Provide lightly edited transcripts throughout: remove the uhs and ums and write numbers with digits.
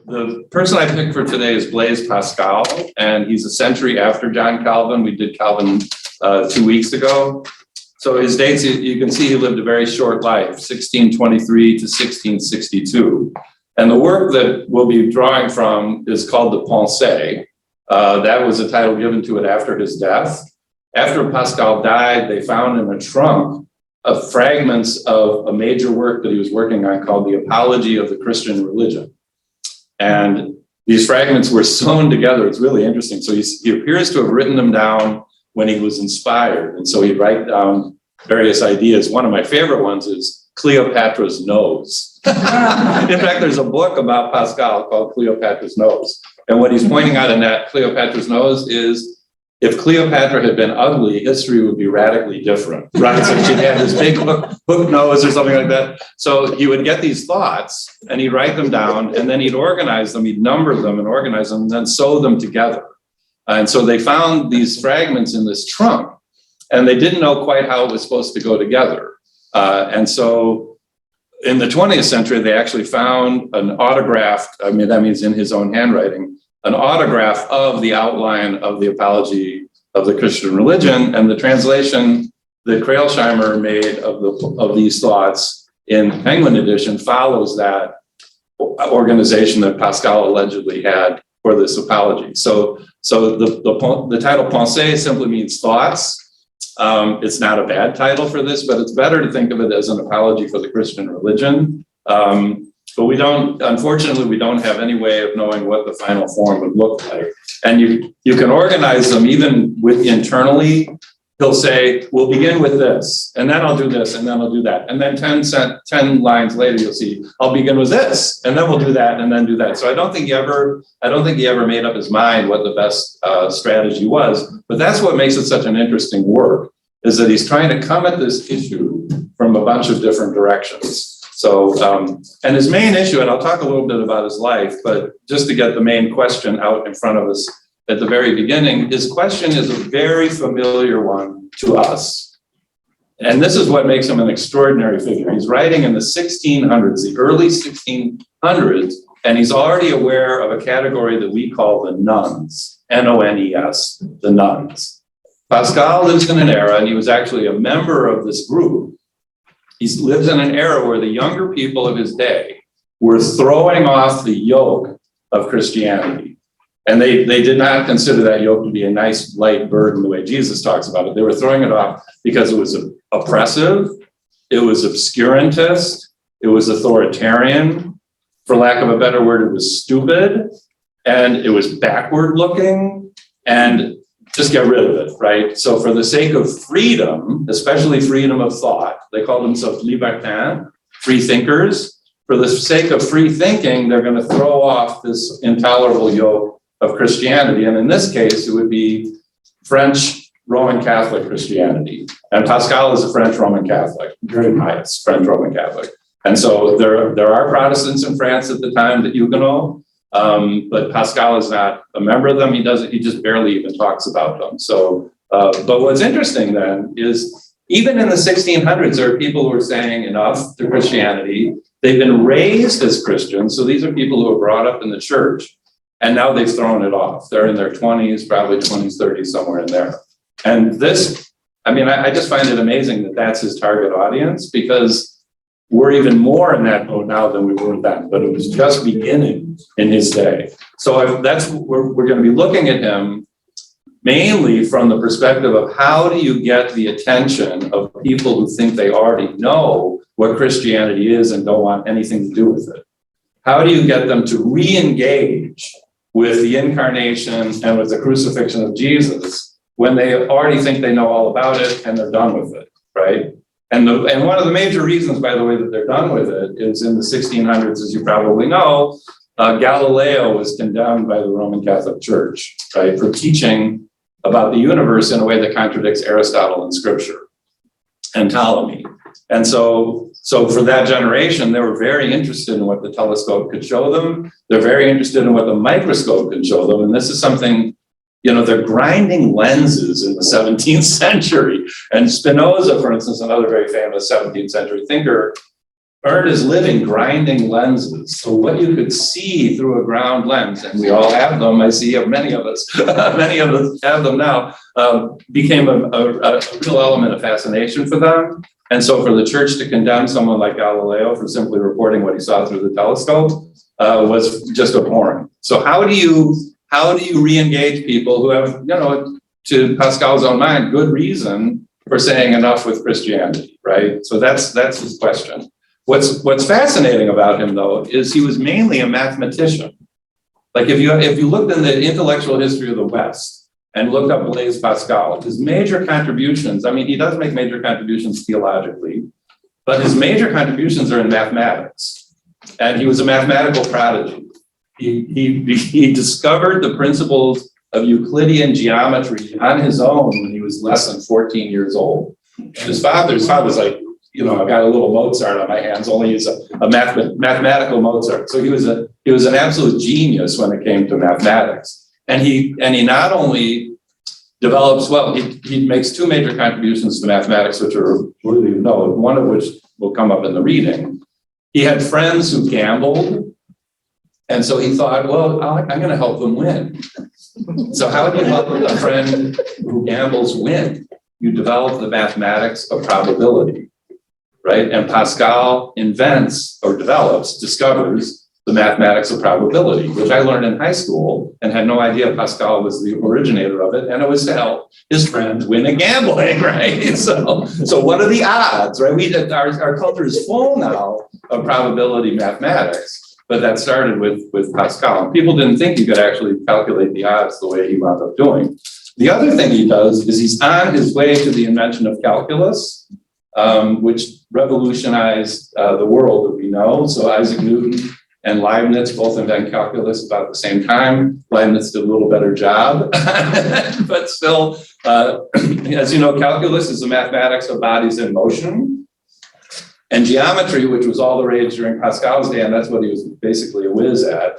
The person I picked for today is Blaise Pascal, and he's a century after John Calvin. We did Calvin 2 weeks ago. So his dates, you can see he lived a very short life, 1623 to 1662. And the work that we'll be drawing from is called the Pensées. That was a title given to it after his death. After Pascal died, they found in a trunk of fragments of a major work that he was working on called the Apology of the Christian Religion. And these fragments were sewn together. It's really interesting. So he appears to have written them down when he was inspired. And so he'd write down various ideas. One of my favorite ones is Cleopatra's nose. In fact, there's a book about Pascal called Cleopatra's Nose. And what he's pointing out in that Cleopatra's nose is if Cleopatra had been ugly, history would be radically different, right? So she'd have this big hook nose or something like that. So he would get these thoughts and he'd write them down and then he'd organize them, he'd number them and organize them and then sew them together. And so they found these fragments in this trunk and they didn't know quite how it was supposed to go together. And so in the 20th century, they actually found an autographed, that means in his own handwriting, an autograph of the outline of the Apology of the Christian Religion, and the translation that Krailsheimer made of these thoughts in Penguin edition follows that organization that Pascal allegedly had for this apology. So the title Pensées simply means thoughts. It's not a bad title for this, but it's better to think of it as an apology for the Christian religion. But unfortunately, we don't have any way of knowing what the final form would look like. And you can organize them even internally. He'll say, we'll begin with this, and then I'll do this, and then I'll do that. And then 10 lines later, you'll see, I'll begin with this, and then we'll do that, and then do that. So I don't think he ever made up his mind what the best strategy was. But that's what makes it such an interesting work, is that he's trying to come at this issue from a bunch of different directions. So, and his main issue, and I'll talk a little bit about his life, but just to get the main question out in front of us at the very beginning, his question is a very familiar one to us. And this is what makes him an extraordinary figure. He's writing in the 1600s, the early 1600s, and he's already aware of a category that we call the nones, N-O-N-E-S, the nones. Pascal lives in an era, and he was actually a member of this group. He lives in an era where the younger people of his day were throwing off the yoke of Christianity. And they did not consider that yoke to be a nice light burden the way Jesus talks about it. They were throwing it off because it was oppressive, it was obscurantist, it was authoritarian. For lack of a better word, it was stupid, and it was backward looking, and just get rid of it, right? So for the sake of freedom, especially freedom of thought, they call themselves libertins, free thinkers. For the sake of free thinking, they're going to throw off this intolerable yoke of Christianity. And in this case, it would be French Roman Catholic Christianity. And Pascal is a French Roman Catholic, very pious French Roman Catholic. And so there are Protestants in France at the time, the Huguenots. But Pascal is not a member of them. He just barely even talks about them. So, but what's interesting then is even in the 1600s, there are people who are saying enough to Christianity. They've been raised as Christians. So these are people who are brought up in the church, and now they've thrown it off. They're in their 20s, probably 20s, 30s, somewhere in there. And this, I just find it amazing that that's his target audience, because we're even more in that mode now than we were then, but it was just beginning in his day. So we're going to be looking at him mainly from the perspective of how do you get the attention of people who think they already know what Christianity is and don't want anything to do with it? How do you get them to re-engage with the incarnation and with the crucifixion of Jesus when they already think they know all about it and they're done with it, right? And one of the major reasons, by the way, that they're done with it is in the 1600s, as you probably know, Galileo was condemned by the Roman Catholic Church, right, for teaching about the universe in a way that contradicts Aristotle and Scripture and Ptolemy. And so for that generation, they were very interested in what the telescope could show them. They're very interested in what the microscope could show them. And this is something, they're grinding lenses in the 17th century. And Spinoza, for instance, another very famous 17th century thinker, earned his living grinding lenses. So what you could see through a ground lens, and we all have them, I see many of us, many of us have them now, became a real element of fascination for them. And so for the church to condemn someone like Galileo for simply reporting what he saw through the telescope was just abhorrent. So how do you re-engage people who have, to Pascal's own mind, good reason for saying enough with Christianity, right? So that's his question. What's fascinating about him, though, is he was mainly a mathematician. Like if you looked in the intellectual history of the West and looked up Blaise Pascal, his major contributions, I mean, he does make major contributions theologically, but his major contributions are in mathematics. And he was a mathematical prodigy. He discovered the principles of Euclidean geometry on his own when he was less than 14 years old. And his father's like, I've got a little Mozart on my hands, only he's a mathematical Mozart. So he was an absolute genius when it came to mathematics. And he not only develops, he makes two major contributions to mathematics, which are worthy of note, one of which will come up in the reading. He had friends who gambled. And so he thought, well, I'm going to help them win. So how do you help a friend who gambles win? You develop the mathematics of probability. Right? And Pascal discovers the mathematics of probability, which I learned in high school and had no idea Pascal was the originator of it. And it was to help his friends win at gambling, right? So what are the odds, right? Our culture is full now of probability mathematics, but that started with Pascal. And people didn't think you could actually calculate the odds the way he wound up doing. The other thing he does is he's on his way to the invention of calculus, which revolutionized the world that we know. So Isaac Newton and Leibniz both invented calculus about the same time. Leibniz did a little better job, but still, as you know, calculus is the mathematics of bodies in motion. And geometry, which was all the rage during Pascal's day, and that's what he was basically a whiz at.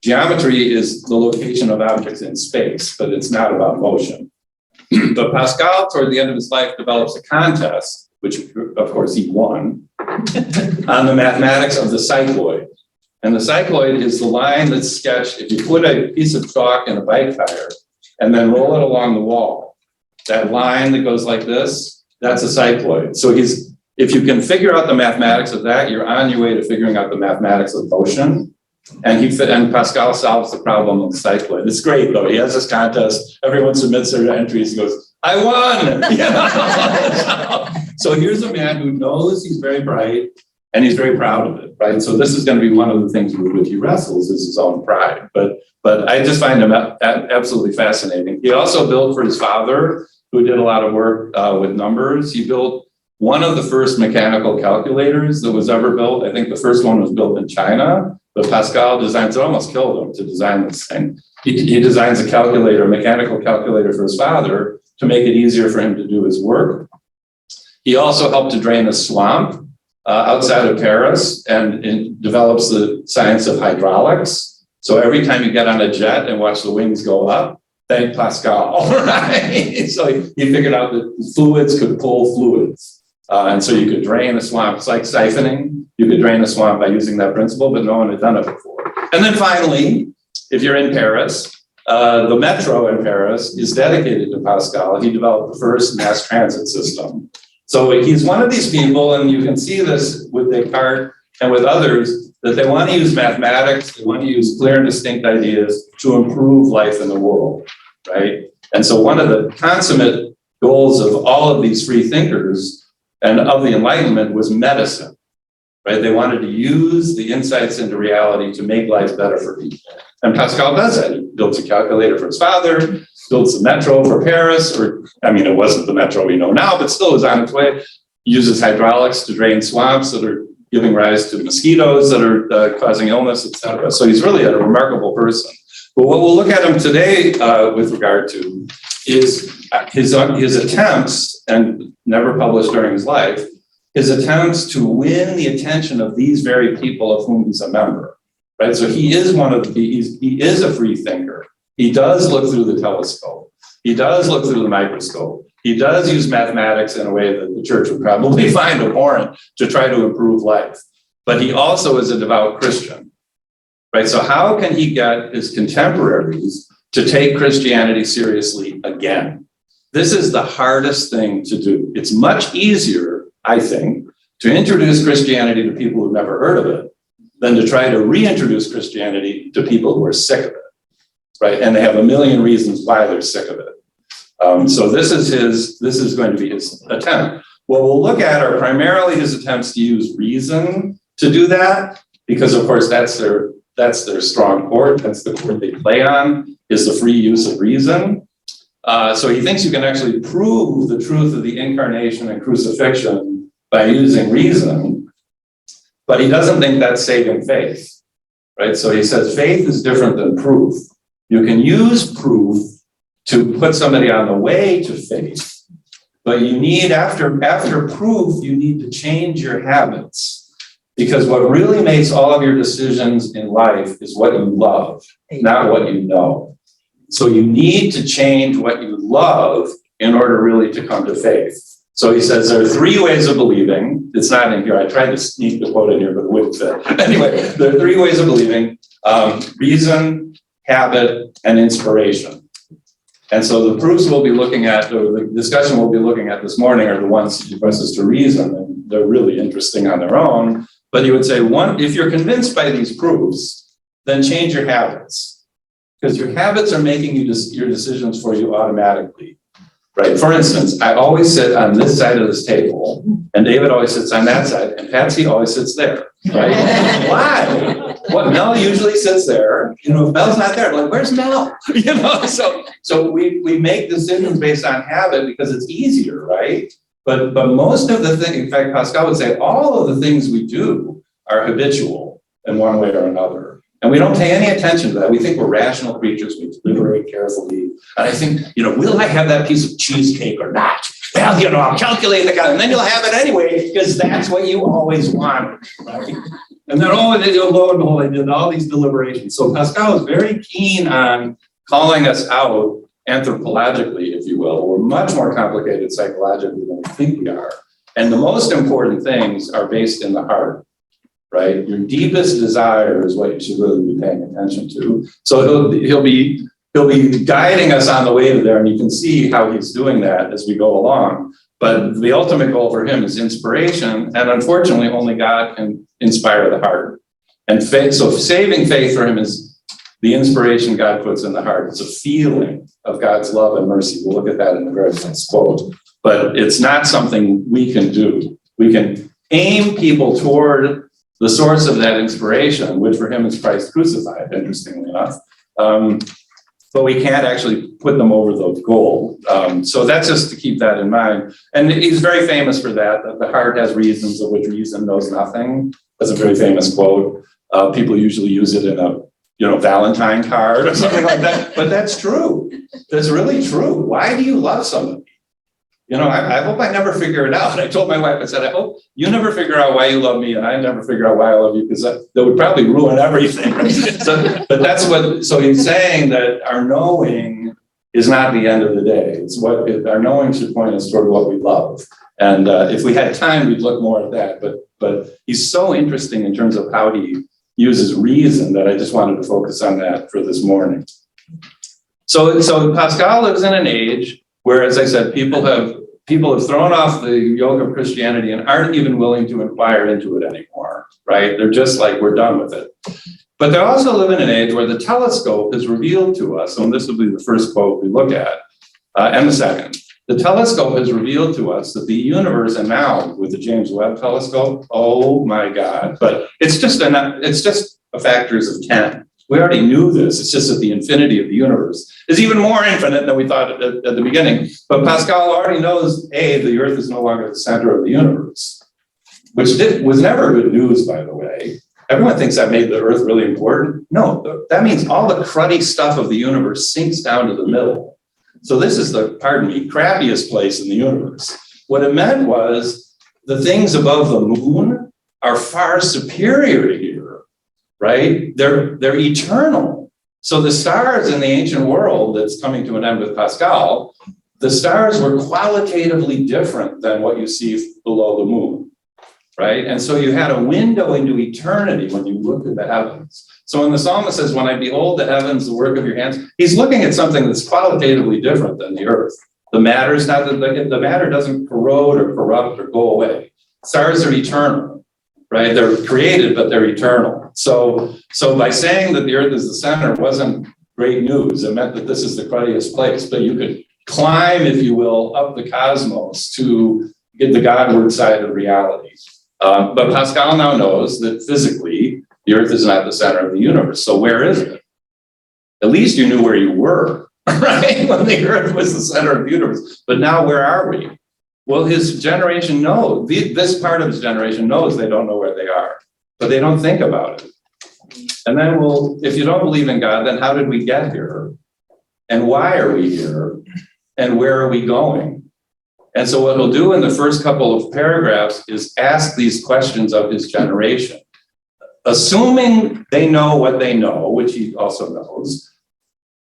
Geometry is the location of objects in space, but it's not about motion. But Pascal, toward the end of his life, develops a contest, which of course he won, on the mathematics of the cycloid. And the cycloid is the line that's sketched if you put a piece of chalk in a bike tire and then roll it along the wall. That line that goes like this, that's a cycloid. So if you can figure out the mathematics of that, you're on your way to figuring out the mathematics of motion. And Pascal solves the problem of the cycloid. It's great though. He has this contest. Everyone submits their entries. He goes, I won! So here's a man who knows he's very bright and he's very proud of it, right? So this is going to be one of the things with which he wrestles is his own pride. But I just find him absolutely fascinating. He also built for his father, who did a lot of work with numbers. He built one of the first mechanical calculators that was ever built. I think the first one was built in China, but Pascal designs, it almost killed him to design this thing. He designs a mechanical calculator for his father to make it easier for him to do his work. He also helped to drain a swamp outside of Paris and develops the science of hydraulics. So every time you get on a jet and watch the wings go up, thank Pascal, right? So he figured out that fluids could pull fluids. And so you could drain a swamp. It's like siphoning. You could drain a swamp by using that principle, but no one had done it before. And then finally, if you're in Paris, the metro in Paris is dedicated to Pascal. He developed the first mass transit system. So he's one of these people, and you can see this with Descartes and with others, that they want to use mathematics, they want to use clear and distinct ideas to improve life in the world, right? And so one of the consummate goals of all of these free thinkers and of the Enlightenment was medicine, right? They wanted to use the insights into reality to make life better for people. And Pascal does that. He builds a calculator for his father, builds the metro for Paris, it wasn't the metro we know now, but still is on its way. He uses hydraulics to drain swamps that are giving rise to mosquitoes that are causing illness, et cetera. So he's really a remarkable person. But what we'll look at him today with regard to is his attempts, and never published during his life, his attempts to win the attention of these very people of whom he's a member, right? So he is he is a free thinker. He does look through the telescope. He does look through the microscope. He does use mathematics in a way that the church would probably find abhorrent to try to improve life. but he also is a devout Christian, right? So how can he get his contemporaries to take Christianity seriously again? This is the hardest thing to do. It's much easier, I think, to introduce Christianity to people who've never heard of it than to try to reintroduce Christianity to people who are sick of it, right? And they have a million reasons why they're sick of it. So this is going to be his attempt. What we'll look at are primarily his attempts to use reason to do that, because of course that's their strong chord. That's the chord they play on, is the free use of reason. So he thinks you can actually prove the truth of the incarnation and crucifixion by using reason, but he doesn't think that's saving faith, right? So he says faith is different than proof. You can use proof to put somebody on the way to faith, but you need, after proof, you need to change your habits, because what really makes all of your decisions in life is what you love, not what you know. So you need to change what you love in order really to come to faith. So he says there are three ways of believing. It's not in here. I tried to sneak the quote in here, but it wouldn't fit. Anyway, there are three ways of believing: reason, habit, and inspiration. And so the proofs we'll be looking at, or the discussion we'll be looking at this morning, are the ones he professes to reason, and they're really interesting on their own. But he would say, if you're convinced by these proofs, then change your habits, because your habits are making your decisions for you automatically, right? For instance, I always sit on this side of this table, and David always sits on that side, and Patsy always sits there, right? Why? What, Mel usually sits there. You know, if Mel's not there, I'm like, where's Mel? You know, so we make decisions based on habit because it's easier, right? But most of the things, in fact, Pascal would say all of the things we do are habitual in one way or another. And we don't pay any attention to that. We think we're rational creatures. We deliberate carefully. And I think, will I have that piece of cheesecake or not? Well, I'll calculate the and then you'll have it anyway, because that's what you always want, right? And then, lo and behold, I did all these deliberations. So Pascal is very keen on calling us out anthropologically, if you will. We're much more complicated psychologically than we think we are. And the most important things are based in the heart, right? Your deepest desire is what you should really be paying attention to. So he'll be guiding us on the way to there, and you can see how he's doing that as we go along. But the ultimate goal for him is inspiration, and unfortunately, only God can inspire the heart. And faith, so saving faith for him is the inspiration God puts in the heart. It's a feeling of God's love and mercy. We'll look at that in the very next quote. But it's not something we can do. We can aim people toward the source of that inspiration, which for him is Christ crucified, interestingly enough. But we can't actually put them over the goal. So that's just to keep that in mind. And he's very famous for that the heart has reasons of which reason knows nothing. That's a very famous quote. People usually use it in a Valentine card or something like that. But that's true. That's really true. Why do you love somebody? I hope I never figure it out. I told my wife, I said, I hope you never figure out why you love me, and I never figure out why I love you, because that would probably ruin everything. So he's saying that our knowing is not the end of the day. It's our knowing should point us toward what we love. And if we had time, we'd look more at that. But he's so interesting in terms of how he uses reason that I just wanted to focus on that for this morning. So Pascal lives in an age where, as I said, people have thrown off the yoke of Christianity and aren't even willing to inquire into it anymore, right? They're just like, we're done with it. But they also live in an age where the telescope has revealed to us, and this will be the first quote we look at, and the second. The telescope has revealed to us that the universe, and now with the James Webb telescope, oh my God, but it's just a factors of 10. We already knew this. It's just that the infinity of the universe is even more infinite than we thought at the beginning. But Pascal already knows, the Earth is no longer the center of the universe, which was never good news, by the way. Everyone thinks that made the Earth really important. No, that means all the cruddy stuff of the universe sinks down to the middle. So this is the, crappiest place in the universe. What it meant was the things above the moon are far superior to here. Right? They're eternal. So the stars in the ancient world that's coming to an end with Pascal, the stars were qualitatively different than what you see below the moon. right? And so you had a window into eternity when you looked at the heavens. So when the psalmist says, when I behold the heavens, the work of your hands, he's looking at something that's qualitatively different than the earth. The matter is not that the matter doesn't corrode or corrupt or go away. Stars are eternal, right? They're created, but they're eternal. So by saying that the earth is the center wasn't great news. It meant that this is the cruddiest place, but you could climb, if you will, up the cosmos to get the Godward side of reality. But Pascal now knows that physically, the earth is not the center of the universe. So where is it? At least you knew where you were, right? When the earth was the center of the universe. But now where are we? Well, his generation knows, this part of his generation knows they don't know where they are, but they don't think about it. And then, well, if you don't believe in God, then how did we get here? And why are we here? And where are we going? And so what he'll do in the first couple of paragraphs is ask these questions of his generation. Assuming they know what they know, which he also knows,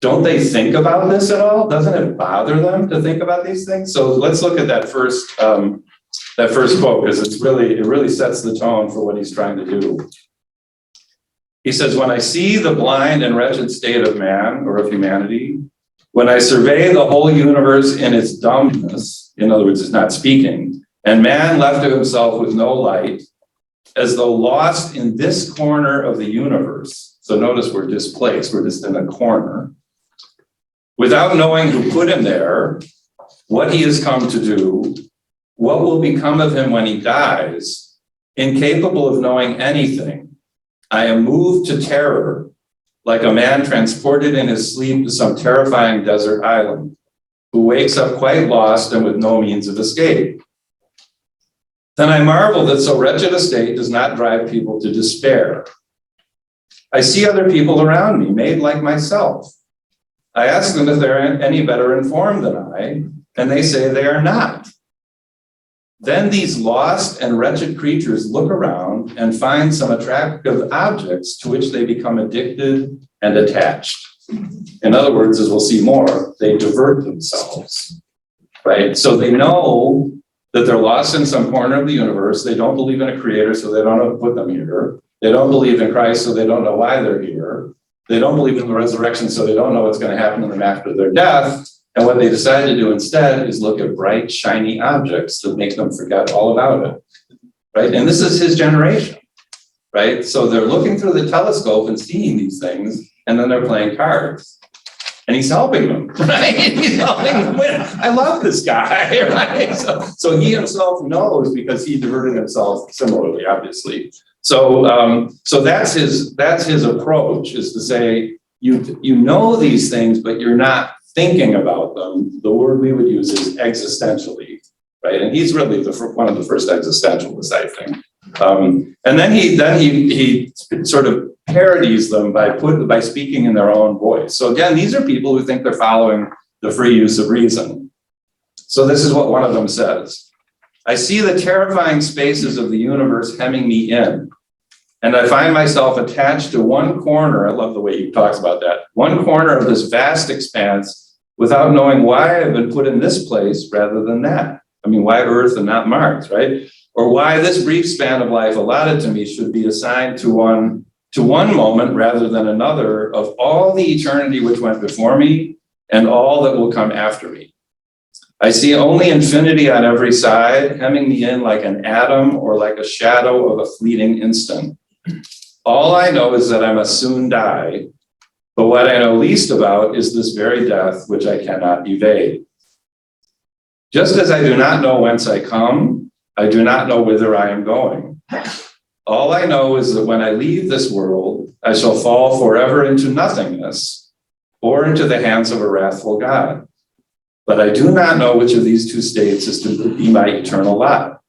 don't they think about this at all? Doesn't it bother them to think about these things? So let's look at that first quote, because it really sets the tone for what he's trying to do. He says, when I see the blind and wretched state of man or of humanity, when I survey the whole universe in its dumbness, in other words, it's not speaking, and man left to himself with no light, as though lost in this corner of the universe. So notice we're displaced, we're just in a corner. Without knowing who put him there, what he has come to do, what will become of him when he dies, incapable of knowing anything, I am moved to terror, like a man transported in his sleep to some terrifying desert island, who wakes up quite lost and with no means of escape. Then I marvel that so wretched a state does not drive people to despair. I see other people around me, made like myself. I ask them if they're any better informed than I, and they say they are not. Then these lost and wretched creatures look around and find some attractive objects to which they become addicted and attached. In other words, as we'll see more, they divert themselves, right? So they know that they're lost in some corner of the universe. They don't believe in a creator, so they don't know who put them here. They don't believe in Christ, so they don't know why they're here. They don't believe in the resurrection, so they don't know what's going to happen to them after their death. And what they decide to do instead is look at bright, shiny objects that make them forget all about it, right? And this is his generation, right? So they're looking through the telescope and seeing these things, and then they're playing cards. And he's helping them, right? He's helping them win. I love this guy, right? So he himself knows because he diverted himself similarly, obviously. So that's his approach, is to say, you know these things, but you're not thinking about them. The word we would use is existentially, right? And he's really one of the first existentialists, I think. And then he sort of parodies them by speaking in their own voice. So again, these are people who think they're following the free use of reason. So this is what one of them says. I see the terrifying spaces of the universe hemming me in, and I find myself attached to one corner. I love the way he talks about that. One corner of this vast expanse without knowing why I've been put in this place rather than that. I mean, why Earth and not Mars, right? Or why this brief span of life allotted to me should be assigned to one moment rather than another of all the eternity which went before me and all that will come after me. I see only infinity on every side, hemming me in like an atom or like a shadow of a fleeting instant. All I know is that I must soon die, but what I know least about is this very death which I cannot evade. Just as I do not know whence I come, I do not know whither I am going. All I know is that when I leave this world, I shall fall forever into nothingness or into the hands of a wrathful God. But I do not know which of these two states is to be my eternal lot.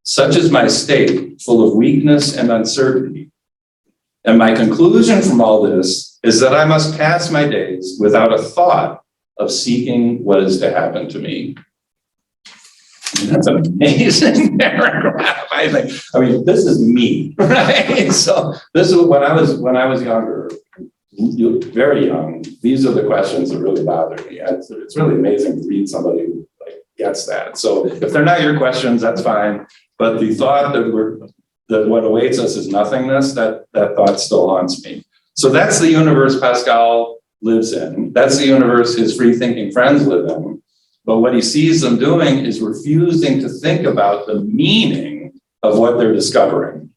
Such is my state, full of weakness and uncertainty. And my conclusion from all this is that I must pass my days without a thought of seeking what is to happen to me. That's an amazing paragraph, I think. I mean, this is me, right? So this is when I was younger, very young, these are the questions that really bother me. It's really amazing to read somebody who gets that. So if they're not your questions, that's fine. But the thought that what awaits us is nothingness, that thought still haunts me. So that's the universe Pascal lives in. That's the universe his free-thinking friends live in. But what he sees them doing is refusing to think about the meaning of what they're discovering.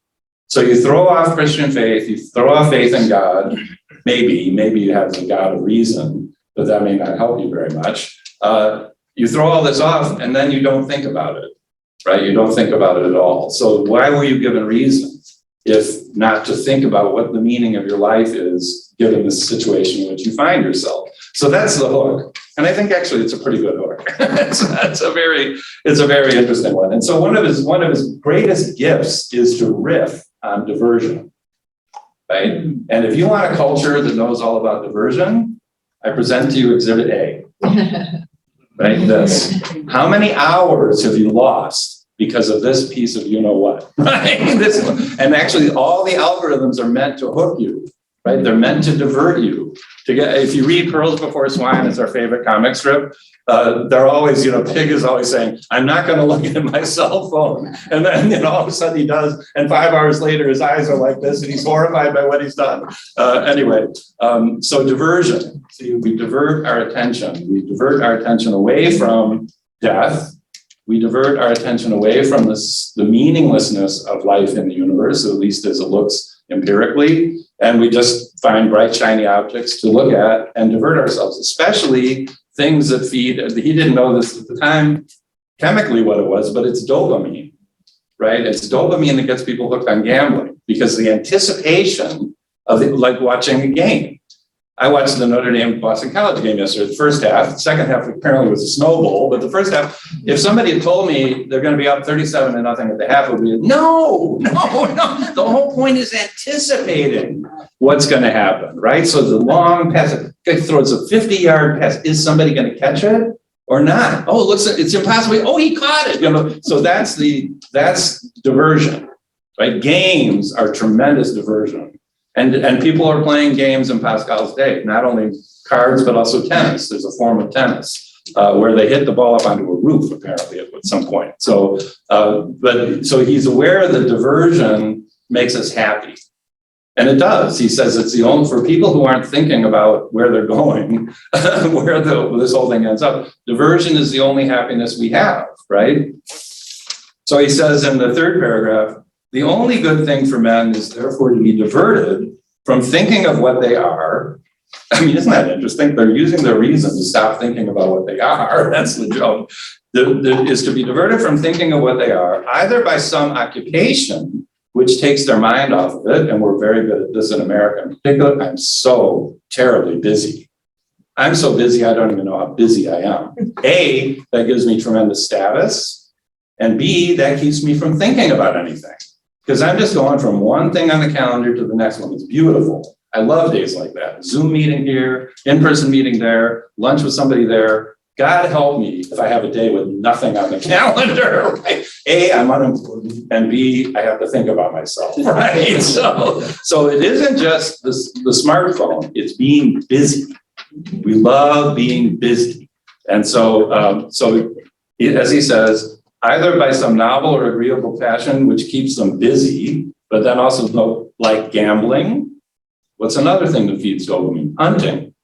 So you throw off Christian faith, you throw off faith in God, maybe you have the God of reason, but that may not help you very much. You throw all this off and then you don't think about it, right? You don't think about it at all. So why were you given reason if not to think about what the meaning of your life is given the situation in which you find yourself? So that's the hook. And I think actually it's a pretty good hook. it's a very interesting one. And so one of his greatest gifts is to riff on diversion, right? And if you want a culture that knows all about diversion, I present to you Exhibit A, right? This. How many hours have you lost because of this piece of you-know-what, right? This one. And actually all the algorithms are meant to hook you, right? They're meant to divert you. If you read Pearls Before Swine, it's our favorite comic strip. They're always, Pig is always saying, I'm not going to look at my cell phone. And then, all of a sudden he does. And 5 hours later, his eyes are like this and he's horrified by what he's done. So diversion. See, we divert our attention. We divert our attention away from death. We divert our attention away from the meaninglessness of life in the universe, at least as it looks empirically. And we just find bright, shiny objects to look at and divert ourselves, especially things that feed, he didn't know this at the time, chemically what it was, but it's dopamine, right? It's dopamine that gets people hooked on gambling because the anticipation of it, like watching a game. I watched the Notre Dame Boston College game yesterday, the first half. The second half apparently was a snow bowl, but the first half, if somebody had told me they're going to be up 37-0 at the half, it would be, no. The whole point is anticipating what's going to happen, right? So the long pass, guy throws a 50-yard pass. Is somebody going to catch it or not? Oh, it looks, it's impossible. Oh, he caught it. So that's diversion, right? Games are tremendous diversion. And people are playing games in Pascal's day, not only cards, but also tennis. There's a form of tennis where they hit the ball up onto a roof, apparently, at some point. So he's aware that diversion makes us happy. And it does. He says it's the only, for people who aren't thinking about where they're going, where this whole thing ends up, diversion is the only happiness we have, right? So he says in the third paragraph, the only good thing for men is therefore to be diverted from thinking of what they are. I mean, isn't that interesting? They're using their reason to stop thinking about what they are. That's the joke. Is to be diverted from thinking of what they are, either by some occupation, which takes their mind off of it. And we're very good at this in America in particular. I'm so terribly busy. I'm so busy, I don't even know how busy I am. A, that gives me tremendous status. And B, that keeps me from thinking about anything. Because I'm just going from one thing on the calendar to the next one. It's beautiful. I love days like that. Zoom meeting here, in-person meeting there, lunch with somebody there. God help me if I have a day with nothing on the calendar, right? A, I'm unimportant, and B, I have to think about myself, right? So it isn't just the smartphone, it's being busy. We love being busy. And so as he says, either by some novel or agreeable passion, which keeps them busy, but then also like gambling. What's another thing that feeds dopamine? Hunting.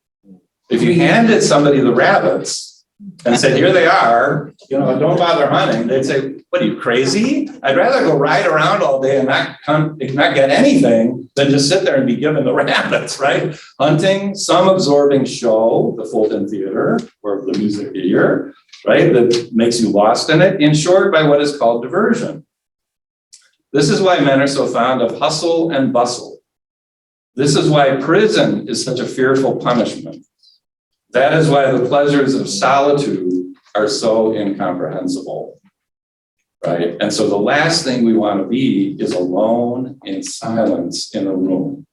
If you handed somebody the rabbits and said, here they are, don't bother hunting, they'd say, what are you, crazy? I'd rather go ride around all day and not get anything than just sit there and be given the rabbits, right? Hunting, some absorbing show, the Fulton Theater or the music theater, right? That makes you lost in it. In short, by what is called diversion. This is why men are so fond of hustle and bustle. This is why prison is such a fearful punishment. That is why the pleasures of solitude are so incomprehensible, right? And so the last thing we want to be is alone in silence in a room,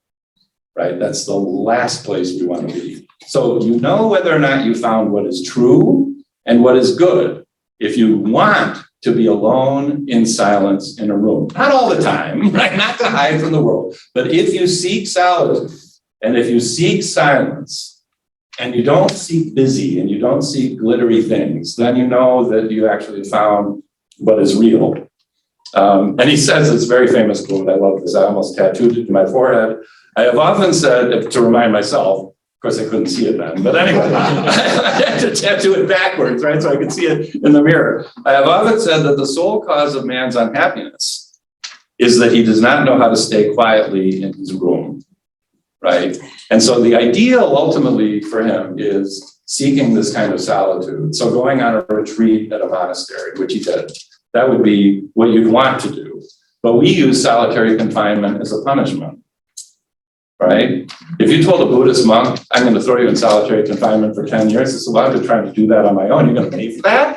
right? That's the last place we want to be. So you know whether or not you found what is true and what is good if you want to be alone in silence in a room. Not all the time, right? Not to hide from the world. But if you seek solitude and if you seek silence and you don't seek busy and you don't seek glittery things, then you know that you actually found what is real. And he says this very famous quote, I love this, I almost tattooed it to my forehead. I have often said, to remind myself, of course I couldn't see it then, but anyway, I had to tattoo it backwards, right, so I could see it in the mirror. I have often said that the sole cause of man's unhappiness is that he does not know how to stay quietly in his room, right? And so the ideal ultimately for him is seeking this kind of solitude. So going on a retreat at a monastery, which he did, that would be what you'd want to do. But we use solitary confinement as a punishment, right? If you told a Buddhist monk, I'm going to throw you in solitary confinement for 10 years, he said, well, I've been trying to do that on my own. You're going to pay for that?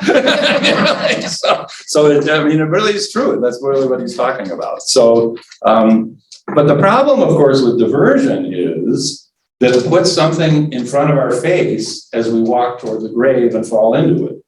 It really is true. That's really what he's talking about. So, but the problem, of course, with diversion is that it puts something in front of our face as we walk toward the grave and fall into it,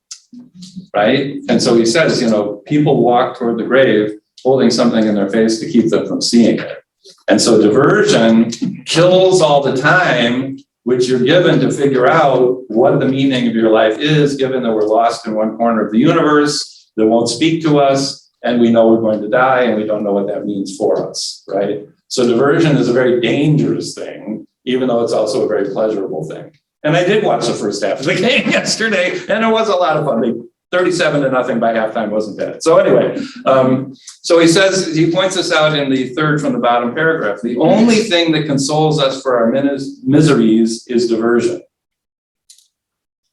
right? And so he says, people walk toward the grave holding something in their face to keep them from seeing it. And so diversion kills all the time which you're given to figure out what the meaning of your life is, given that we're lost in one corner of the universe that won't speak to us, and we know we're going to die, and we don't know what that means for us, right? So diversion is a very dangerous thing, even though it's also a very pleasurable thing. And I did watch the first half of the game yesterday, and it was a lot of fun. 37-0 by halftime wasn't bad. So anyway, so he points this out in the third from the bottom paragraph. The only thing that consoles us for our miseries is diversion.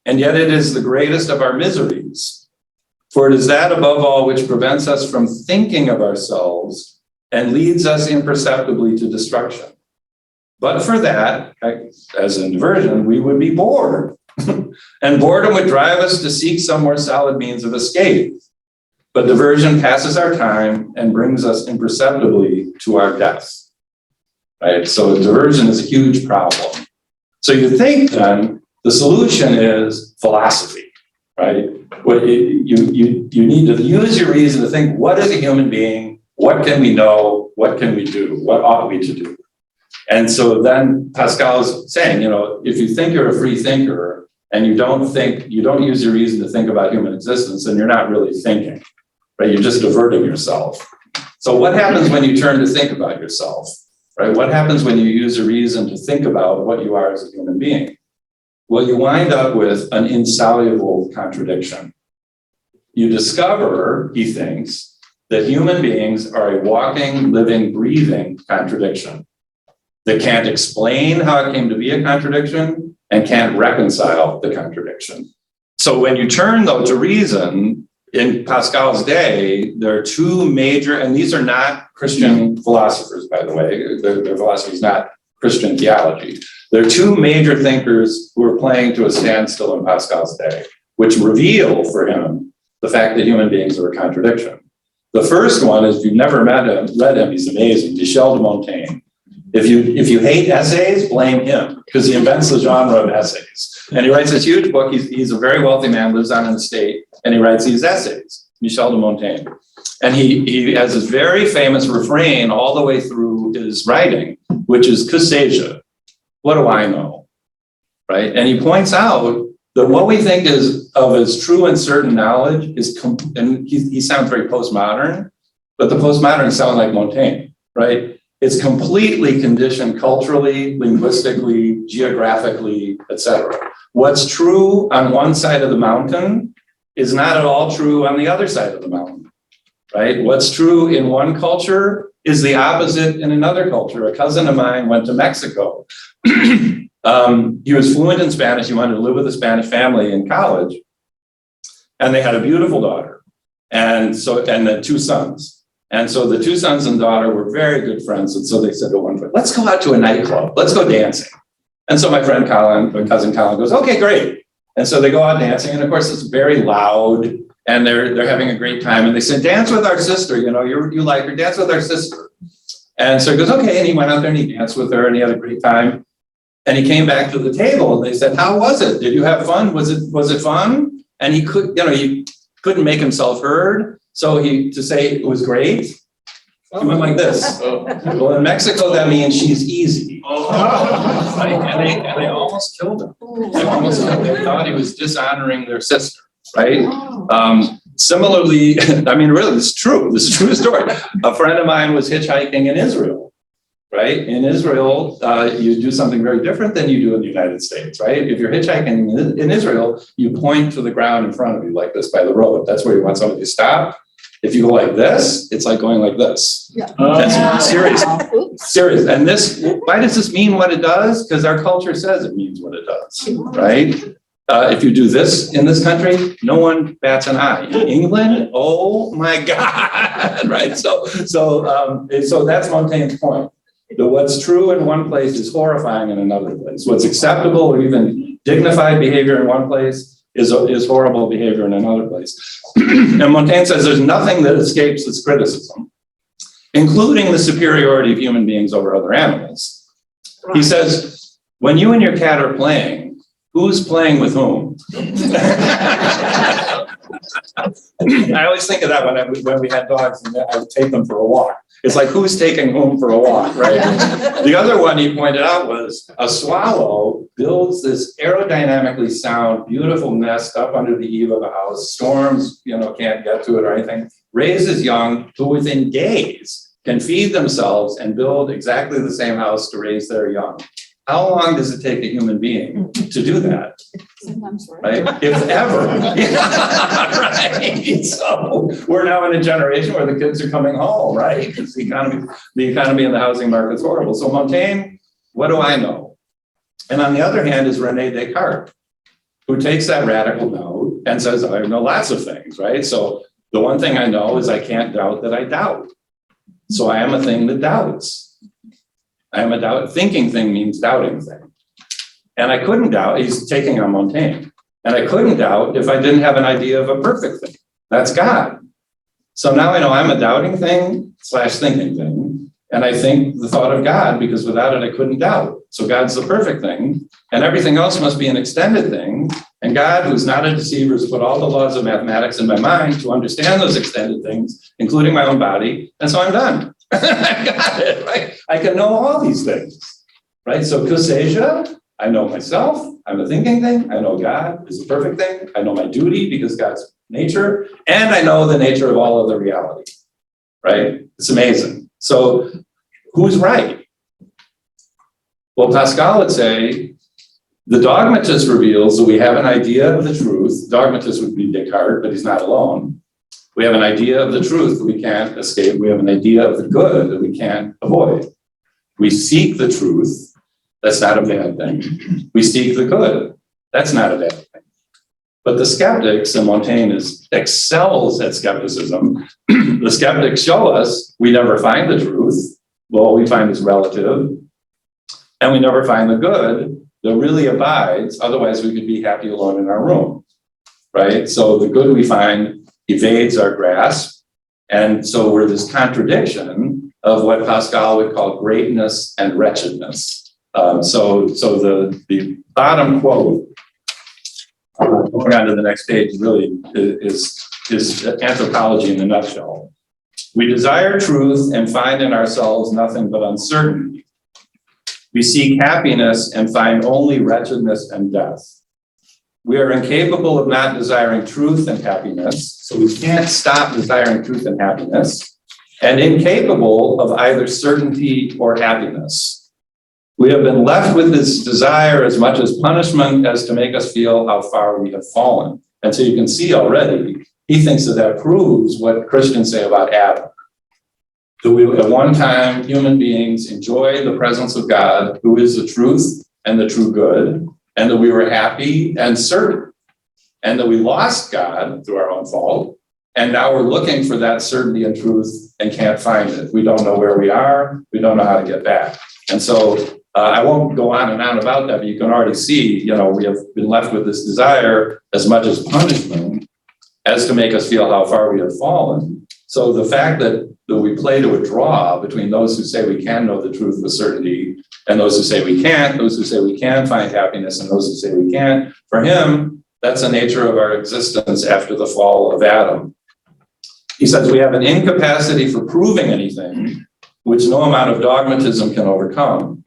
And yet it is the greatest of our miseries. For it is that above all which prevents us from thinking of ourselves and leads us imperceptibly to destruction. But for that, as in diversion, we would be bored. And boredom would drive us to seek some more solid means of escape. But diversion passes our time and brings us imperceptibly to our death. Right? So diversion is a huge problem. So you think then the solution is philosophy, right? You need to use your reason to think, what is a human being? What can we know? What can we do? What ought we to do? And so then Pascal is saying, if you think you're a free thinker, and you don't use your reason to think about human existence, then you're not really thinking, right? You're just diverting yourself. So what happens when you turn to think about yourself, right? What happens when you use a reason to think about what you are as a human being? Well, you wind up with an insoluble contradiction. You discover, he thinks, that human beings are a walking, living, breathing contradiction that can't explain how it came to be a contradiction and can't reconcile the contradiction. So when you turn, though, to reason, in Pascal's day, there are two major, and these are not Christian philosophers, by the way, their philosophy is not Christian theology. There are two major thinkers who are playing to a standstill in Pascal's day, which reveal for him the fact that human beings are a contradiction. The first one is, if you've never read him, he's amazing, Michel de Montaigne. If you hate essays, blame him, because he invents the genre of essays. And he writes this huge book. He's a very wealthy man, lives on an estate, and he writes these essays, Michel de Montaigne. And he has this very famous refrain all the way through his writing, which is, que sais-je? What do I know? Right? And he points out that what we think is of as true and certain knowledge is, and he sounds very postmodern, but the postmoderns sound like Montaigne, right? It's completely conditioned culturally, linguistically, geographically, etc. What's true on one side of the mountain is not at all true on the other side of the mountain, right? What's true in one culture is the opposite in another culture. A cousin of mine went to Mexico. He was fluent in Spanish. He wanted to live with a Spanish family in college. And they had a beautiful daughter. And then two sons. And so the two sons and daughter were very good friends. And so they said to one friend, let's go out to a nightclub. Let's go dancing. And so my friend Colin, my cousin Colin goes, okay, great. And so they go out dancing. And of course, it's very loud and they're having a great time. And they said, dance with our sister. You like her, dance with our sister. And so he goes, okay. And he went out there and he danced with her and he had a great time. And he came back to the table and they said, how was it? Did you have fun? Was it fun? And he couldn't make himself heard. So to say it was great, he went like this. Well, in Mexico, that means she's easy. Right? And they almost killed him. They thought he was dishonoring their sister, right? Similarly, I mean, really, this is true. This is a true story. A friend of mine was hitchhiking in Israel, right? In Israel, you do something very different than you do in the United States, right? If you're hitchhiking in Israel, you point to the ground in front of you like this by the road. That's where you want somebody to stop. If you go like this, it's like going like this. Yeah. That's serious. Serious. And this, why does this mean what it does? Because our culture says it means what it does, right? If you do this in this country, no one bats an eye. In England, oh my God, right? So that's Montaigne's point. That what's true in one place is horrifying in another place. What's acceptable or even dignified behavior in one place is horrible behavior in another place. And Montaigne says there's nothing that escapes its criticism, including the superiority of human beings over other animals. He says, when you and your cat are playing, who's playing with whom? I always think of that when we had dogs and I would take them for a walk. It's like, who's taking whom for a walk, right? The other one he pointed out was a swallow builds this aerodynamically sound, beautiful nest up under the eave of a house. Storms, can't get to it or anything. Raises young who within days can feed themselves and build exactly the same house to raise their young. How long does it take a human being to do that? Sometimes, Right? If ever. Right. So we're now in a generation where the kids are coming home, right? Because the economy and the housing market's horrible. So Montaigne, what do I know? And on the other hand is René Descartes, who takes that radical note and says, I know lots of things, right? So the one thing I know is I can't doubt that I doubt. So I am a thing that doubts. I am a doubt. Thinking thing means doubting thing. And I couldn't doubt, he's taking on Montaigne, and I couldn't doubt if I didn't have an idea of a perfect thing. That's God. So now I know I'm a doubting thing / thinking thing. And I think the thought of God, because without it, I couldn't doubt. So God's the perfect thing, and everything else must be an extended thing. And God, who's not a deceiver, has put all the laws of mathematics in my mind to understand those extended things, including my own body. And so I'm done. I got it, right? I can know all these things, right? So Kuseja, I know myself, I'm a thinking thing. I know God is a perfect thing. I know my duty because God's nature, and I know the nature of all other reality, right? It's amazing. So who's right? Well, Pascal would say, the dogmatist reveals that we have an idea of the truth. Dogmatist would be Descartes, but he's not alone. We have an idea of the truth that we can't escape. We have an idea of the good that we can't avoid. We seek the truth. That's not a bad thing. We seek the good. That's not a bad thing. But the skeptics, and Montaigne excels at skepticism, the skeptics show us we never find the truth. Well, we find is relative. And we never find the good that really abides. Otherwise, we could be happy alone in our room, right? So the good we find evades our grasp. And so we're this contradiction of what Pascal would call greatness and wretchedness. So the bottom quote, going on to the next page, really is anthropology in a nutshell. We desire truth and find in ourselves nothing but uncertainty. We seek happiness and find only wretchedness and death. We are incapable of not desiring truth and happiness, so we can't stop desiring truth and happiness, and incapable of either certainty or happiness. We have been left with this desire as much as punishment as to make us feel how far we have fallen. And so you can see already, he thinks that proves what Christians say about Adam. That we, at one time, human beings enjoy the presence of God, who is the truth and the true good, and that we were happy and certain, and that we lost God through our own fault, and now we're looking for that certainty and truth and can't find it. We don't know where we are. We don't know how to get back. And so I won't go on and on about that, but you can already see, we have been left with this desire as much as punishment as to make us feel how far we have fallen. So the fact that we play to a draw between those who say we can know the truth with certainty and those who say we can't, those who say we can find happiness and those who say we can't, for him, that's the nature of our existence after the fall of Adam. He says we have an incapacity for proving anything which no amount of dogmatism can overcome.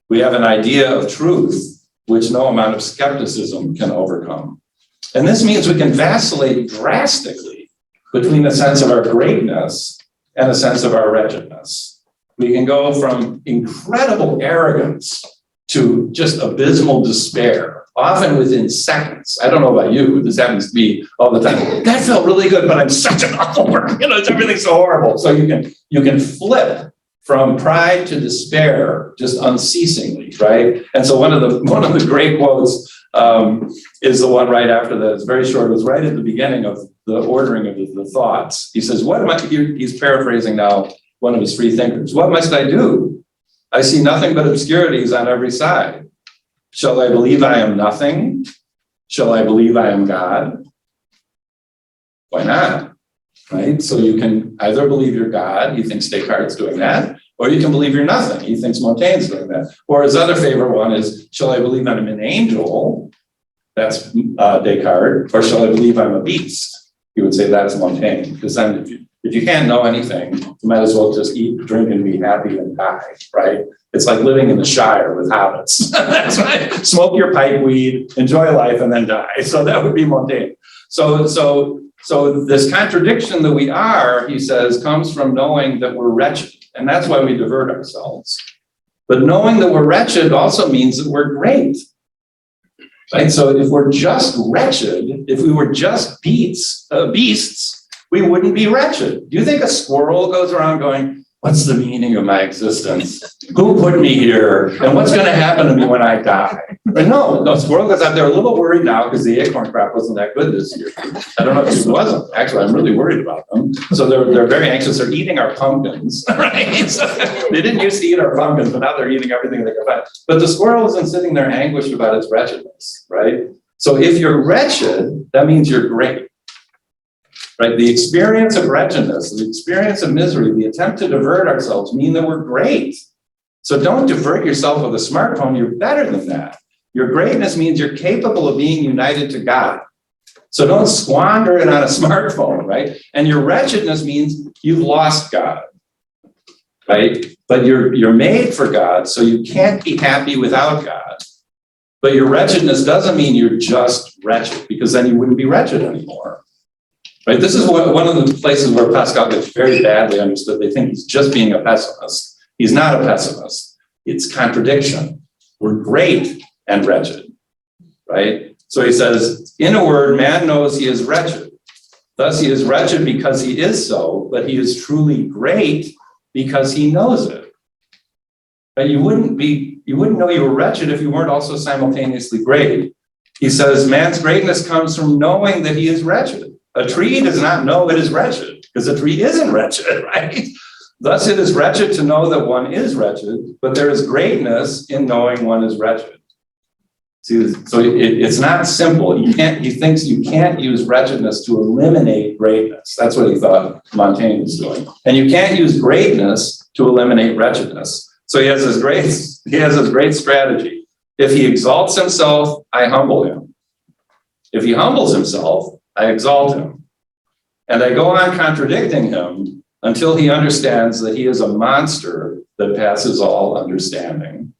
We have an idea of truth which no amount of skepticism can overcome. And this means we can vacillate drastically between a sense of our greatness and a sense of our wretchedness. We can go from incredible arrogance to just abysmal despair, often within seconds. I don't know about you, this happens to me all the time. That felt really good, but I'm such an awful person. Everything's so horrible. So you can flip from pride to despair just unceasingly, right? And so one of the great quotes is the one right after that. It's very short. It was right at the beginning of the ordering of the thoughts. He says, he's paraphrasing now one of his free thinkers. What must I do? I see nothing but obscurities on every side. Shall I believe I am nothing? Shall I believe I am God? Why not? Right? So you can either believe you're God, he thinks Descartes doing that, or you can believe you're nothing. He thinks Montaigne's doing that. Or his other favorite one is, shall I believe I'm an angel? That's Descartes. Or shall I believe I'm a beast? He would say that's Montaigne. Because then if you can't know anything, you might as well just eat, drink, and be happy and die, right? It's like living in the Shire with hobbits. That's right. Smoke your pipe weed, enjoy life, and then die. So that would be Montaigne. So this contradiction that we are, he says, comes from knowing that we're wretched. And that's why we divert ourselves. But knowing that we're wretched also means that we're great. Right? So if we're just wretched, if we were just beasts, we wouldn't be wretched. Do you think a squirrel goes around going, what's the meaning of my existence? Who put me here? And what's going to happen to me when I die? But no, squirrel goes out there a little worried now because the acorn crop wasn't that good this year. I don't know if it wasn't. Actually, I'm really worried about them. So they're very anxious. They're eating our pumpkins, right? So they didn't used to eat our pumpkins, but now they're eating everything they can find. But the squirrel isn't sitting there anguished about its wretchedness, right? So if you're wretched, that means you're great. Right? The experience of wretchedness, the experience of misery, the attempt to divert ourselves mean that we're great. So don't divert yourself with a smartphone. You're better than that. Your greatness means you're capable of being united to God. So don't squander it on a smartphone, right? And your wretchedness means you've lost God, right? But you're made for God, so you can't be happy without God. But your wretchedness doesn't mean you're just wretched, because then you wouldn't be wretched anymore. Right? This is one of the places where Pascal gets very badly understood. They think he's just being a pessimist. He's not a pessimist. It's contradiction. We're great and wretched, right? So he says, in a word, man knows he is wretched. Thus he is wretched because he is so, but he is truly great because he knows it. But you wouldn't know you were wretched if you weren't also simultaneously great. He says, man's greatness comes from knowing that he is wretched. A tree does not know it is wretched, because a tree isn't wretched, right? Thus it is wretched to know that one is wretched, but there is greatness in knowing one is wretched. See, so it's not simple. He thinks you can't use wretchedness to eliminate greatness. That's what he thought Montaigne was doing. And you can't use greatness to eliminate wretchedness. So he has this great strategy. If he exalts himself, I humble him. If he humbles himself, I exalt him. And I go on contradicting him until he understands that he is a monster that passes all understanding.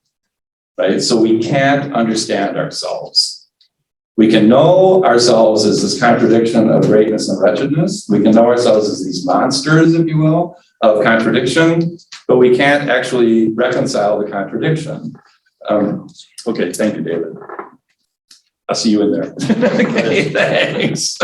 Right? So we can't understand ourselves. We can know ourselves as this contradiction of greatness and wretchedness. We can know ourselves as these monsters, if you will, of contradiction, but we can't actually reconcile the contradiction. Okay, thank you, David. I'll see you in there. Okay, thanks.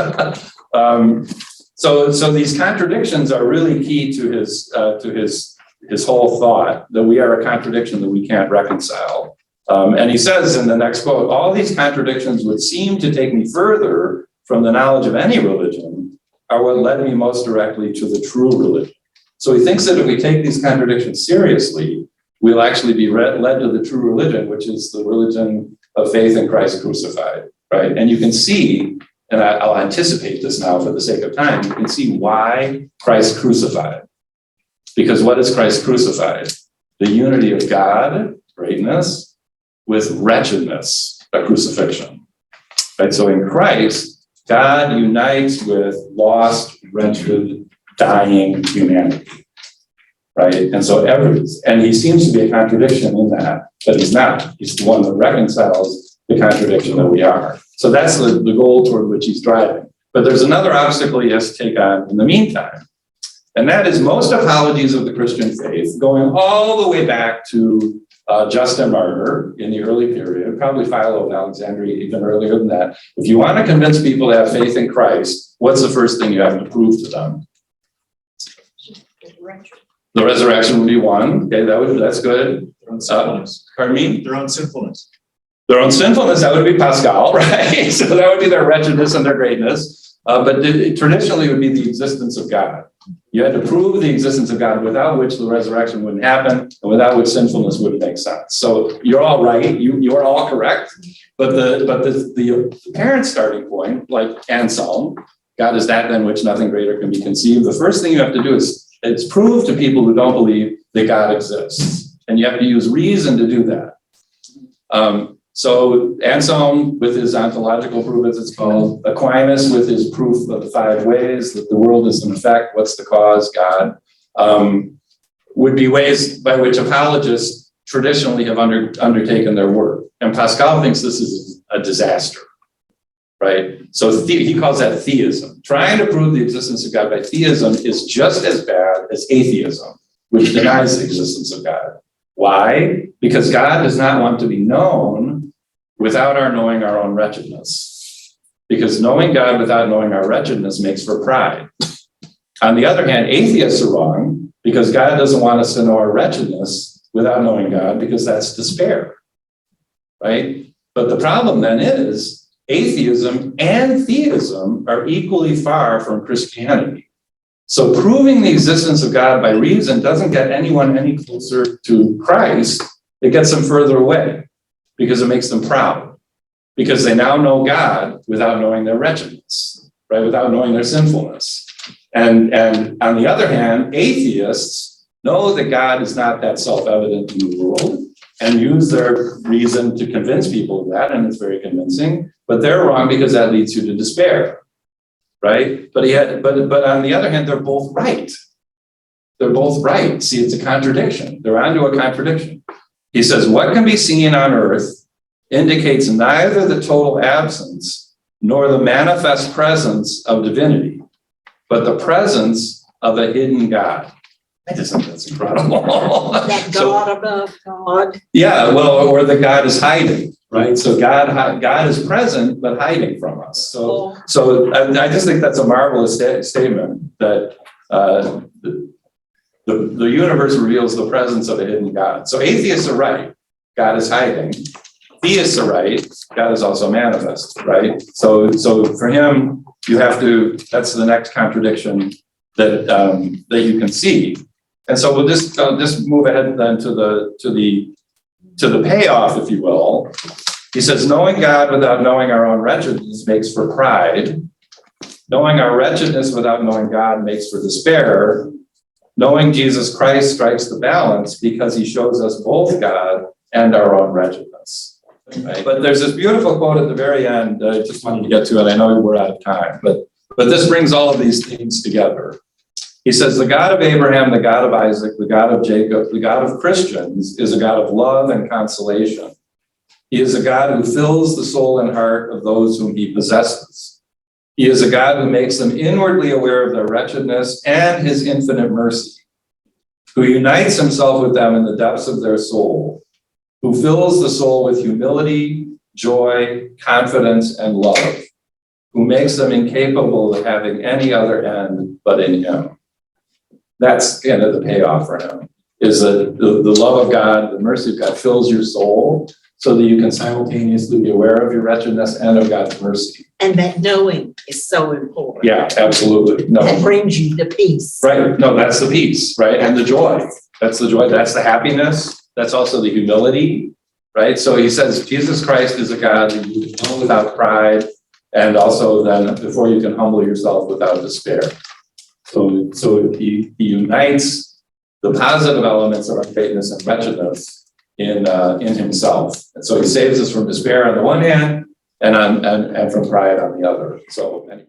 So these contradictions are really key to his whole thought, that we are a contradiction that we can't reconcile. And he says in the next quote, all these contradictions would seem to take me further from the knowledge of any religion, are what led me most directly to the true religion. So he thinks that if we take these contradictions seriously, we'll actually be led to the true religion, which is the religion of faith in Christ crucified, right? And you can see, and I'll anticipate this now for the sake of time, you can see why Christ crucified. Because what is Christ crucified? The unity of God, greatness, with wretchedness, a crucifixion, right? So in Christ, God unites with lost, wretched, dying humanity, right? And so and he seems to be a contradiction in that, but he's not. He's the one that reconciles the contradiction that we are. So that's the goal toward which he's driving. But there's another obstacle he has to take on in the meantime. And that is most apologies of the Christian faith, going all the way back to Justin Martyr in the early period, probably Philo of Alexandria even earlier than that. If you want to convince people to have faith in Christ, what's the first thing you have to prove to them? The resurrection would be one. Okay, that's good. Pardon me? Their own sinfulness. Their own sinfulness, that would be Pascal, right? So that would be their wretchedness and their greatness. But traditionally, it would be the existence of God. You had to prove the existence of God, without which the resurrection wouldn't happen, and without which sinfulness wouldn't make sense. So you're all right. You are all correct. But the apparent starting point, like Anselm, God is that than which nothing greater can be conceived. The first thing you have to do is prove to people who don't believe that God exists, and you have to use reason to do that. So Anselm with his ontological proof, as it's called, Aquinas with his proof of the 5 ways that the world is an effect, what's the cause, God, would be ways by which apologists traditionally have undertaken their work. And Pascal thinks this is a disaster, right? So he calls that theism. Trying to prove the existence of God by theism is just as bad as atheism, which denies the existence of God. Why? Because God does not want to be known without our knowing our own wretchedness. Because knowing God without knowing our wretchedness makes for pride. On the other hand, atheists are wrong because God doesn't want us to know our wretchedness without knowing God, because that's despair, right? But the problem then is atheism and theism are equally far from Christianity. So proving the existence of God by reason doesn't get anyone any closer to Christ. It gets them further away because it makes them proud, because they now know God without knowing their wretchedness, right? Without knowing their sinfulness. And on the other hand, atheists know that God is not that self-evident in the world and use their reason to convince people of that, and it's very convincing, but they're wrong because that leads you to despair. Right? But on the other hand, they're both right. They're both right. See, it's a contradiction. They're onto a contradiction. He says, what can be seen on earth indicates neither the total absence nor the manifest presence of divinity, but the presence of a hidden God. I just think that's incredible. That God above God. Yeah, well, or the God is hiding. Right, so God is present but hiding from us. So I just think that's a marvelous statement that the universe reveals the presence of a hidden God. So atheists are right, God is hiding. Theists are right, God is also manifest. Right. So for him, you have to. That's the next contradiction that you can see. And so we'll just move ahead then to the payoff, if you will. He says, knowing God without knowing our own wretchedness makes for pride. Knowing our wretchedness without knowing God makes for despair. Knowing Jesus Christ strikes the balance because he shows us both God and our own wretchedness. Right? But there's this beautiful quote at the very end. I just wanted to get to it. I know we're out of time, but this brings all of these things together. He says, the God of Abraham, the God of Isaac, the God of Jacob, the God of Christians is a God of love and consolation. He is a God who fills the soul and heart of those whom he possesses. He is a God who makes them inwardly aware of their wretchedness and his infinite mercy, who unites himself with them in the depths of their soul, who fills the soul with humility, joy, confidence, and love, who makes them incapable of having any other end but in him. That's kind of the payoff for him, is that the love of God, the mercy of God fills your soul so that you can simultaneously be aware of your wretchedness and of God's mercy. And that knowing is so important. Yeah, absolutely. No. That brings you the peace. Right. No, that's the peace, right? And the joy. That's the joy. That's the happiness. That's also the humility, right? So he says Jesus Christ is a God that you can know without pride, and also then before you can humble yourself without despair. So he unites the positive elements of our greatness and wretchedness in himself. And so he saves us from despair on the one hand and from pride on the other. So anyway.